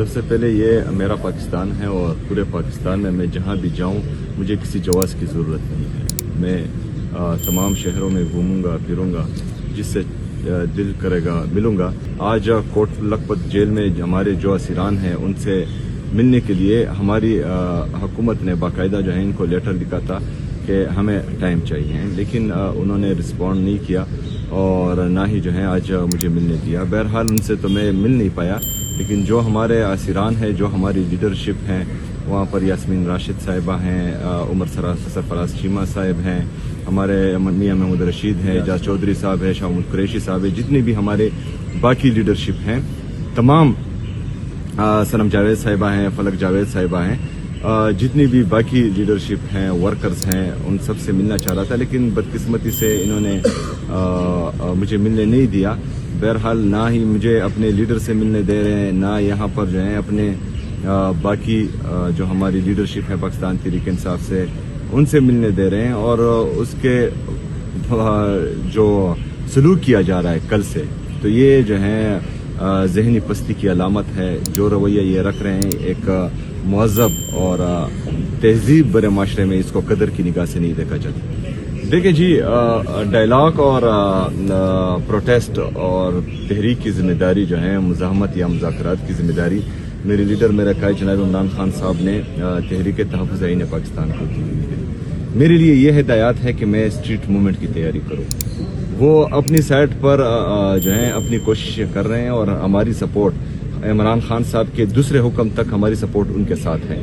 سب سے پہلے یہ میرا پاکستان ہے اور پورے پاکستان میں جہاں بھی جاؤں مجھے کسی جواز کی ضرورت نہیں ہے. میں تمام شہروں میں گھوموں گا پھروں گا، جس سے دل کرے گا ملوں گا. آج کوٹ لکھپت جیل میں ہمارے جو اسیران ہیں ان سے ملنے کے لیے ہماری حکومت نے باقاعدہ جو ہے ان کو لیٹر لکھا تھا کہ ہمیں ٹائم چاہیے، لیکن انہوں نے رسپونڈ نہیں کیا اور نہ ہی جو ہے آج مجھے ملنے دیا. بہرحال ان سے تو میں مل نہیں پایا، لیکن جو ہمارے اسیران ہیں، جو ہماری لیڈرشپ ہیں، وہاں پر یاسمین راشد صاحبہ ہیں، عمر سرفراز چیمہ صاحب ہیں، ہمارے میاں محمود رشید ہیں، اعجاز چودھری صاحب ہیں، شاہ محمود قریشی صاحب ہیں، جتنے بھی ہمارے باقی لیڈرشپ ہیں، تمام سنم جاوید صاحبہ ہیں، فلک جاوید صاحبہ ہیں، جتنی بھی باقی لیڈرشپ ہیں، ورکرز ہیں، ان سب سے ملنا چاہ رہا تھا، لیکن بدقسمتی سے انہوں نے مجھے ملنے نہیں دیا. بہرحال نہ ہی مجھے اپنے لیڈر سے ملنے دے رہے ہیں، نہ یہاں پر جو ہے اپنے باقی جو ہماری لیڈرشپ ہے پاکستان تحریک انصاف سے ان سے ملنے دے رہے ہیں. اور اس کے جو سلوک کیا جا رہا ہے کل سے، تو یہ جو ہے ذہنی پستی کی علامت ہے. جو رویہ یہ رکھ رہے ہیں ایک مہذب اور تہذیب برے معاشرے میں اس کو قدر کی نگاہ سے نہیں دیکھا جاتا. دیکھیں جی، ڈائلاگ اور پروٹیسٹ اور تحریک کی ذمہ داری جو ہے، مزاحمت یا مذاکرات کی ذمہ داری میرے لیڈر میرے قائد جناب عمران خان صاحب نے تحریک تحفظ آئین پاکستان کو دی ہوئی ہے. میرے لیے یہ ہدایات ہے کہ میں اسٹریٹ موومنٹ کی تیاری کروں. وہ اپنی سائٹ پر جو ہیں اپنی کوششیں کر رہے ہیں اور ہماری سپورٹ عمران خان صاحب کے دوسرے حکم تک ہماری سپورٹ ان کے ساتھ ہے.